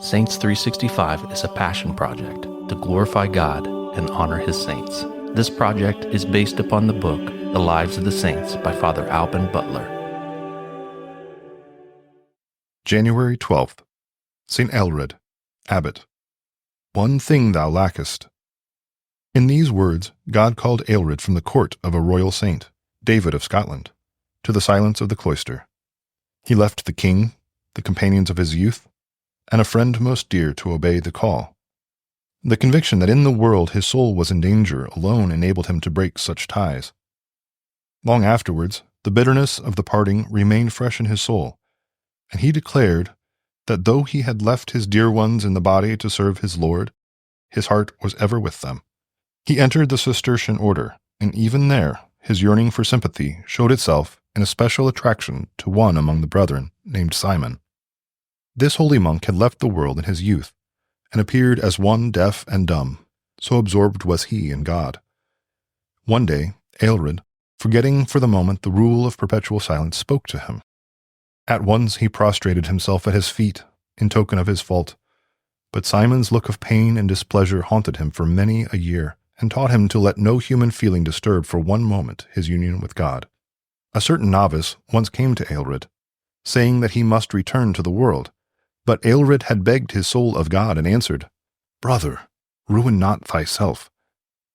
Saints 365 is a passion project to glorify God and honor His saints. This project is based upon the book, The Lives of the Saints by Father Alban Butler. January 12th. St. Aelred, Abbot. One thing thou lackest. In these words, God called Aelred from the court of a royal saint, David of Scotland, to the silence of the cloister. He left the king, the companions of his youth, and a friend most dear to obey the call. The conviction that in the world his soul was in danger alone enabled him to break such ties. Long afterwards, the bitterness of the parting remained fresh in his soul, and he declared that though he had left his dear ones in the body to serve his Lord, his heart was ever with them. He entered the Cistercian order, and even there his yearning for sympathy showed itself in a special attraction to one among the brethren named Simon. This holy monk had left the world in his youth, and appeared as one deaf and dumb, so absorbed was he in God. One day, Aelred, forgetting for the moment the rule of perpetual silence, spoke to him. At once he prostrated himself at his feet, in token of his fault, but Simon's look of pain and displeasure haunted him for many a year, and taught him to let no human feeling disturb for one moment his union with God. A certain novice once came to Aelred, saying that he must return to the world, but Aelred had begged his soul of God and answered, "Brother, ruin not thyself.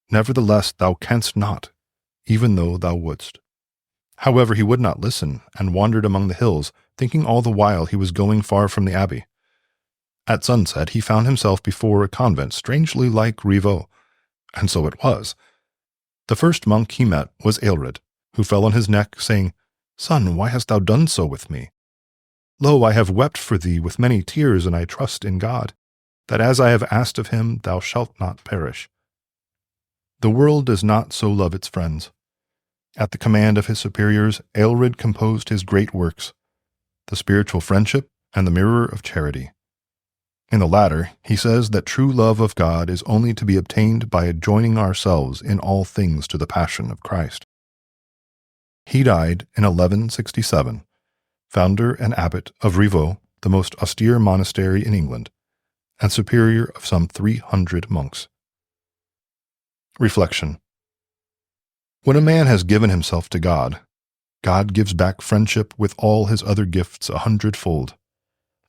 Nevertheless thou canst not, even though thou wouldst." However, he would not listen, and wandered among the hills, thinking all the while he was going far from the abbey. At sunset he found himself before a convent strangely like Rievaulx, and so it was. The first monk he met was Aelred, who fell on his neck, saying, "Son, why hast thou done so with me? Lo, I have wept for thee with many tears, and I trust in God, that as I have asked of him, thou shalt not perish." The world does not so love its friends. At the command of his superiors, Aelred composed his great works, the Spiritual Friendship and the Mirror of Charity. In the latter, he says that true love of God is only to be obtained by adjoining ourselves in all things to the passion of Christ. He died in 1167, founder and abbot of Rievaulx, the most austere monastery in England, and superior of some 300 monks. Reflection. When a man has given himself to God, God gives back friendship with all his other gifts 100-fold.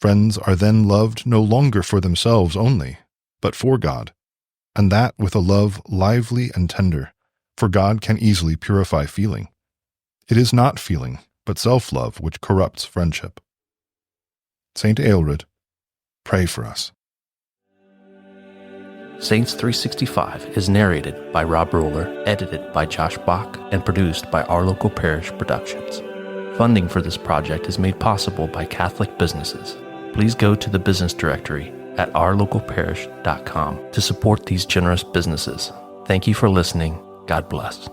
Friends are then loved no longer for themselves only, but for God, and that with a love lively and tender, for God can easily purify feeling. It is not feeling, but self-love which corrupts friendship. Saint Aelred, pray for us. Saints 365 is narrated by Rob Roller, edited by Josh Bach, and produced by Our Local Parish Productions. Funding for this project is made possible by Catholic businesses. Please go to the business directory at ourlocalparish.com to support these generous businesses. Thank you for listening. God bless.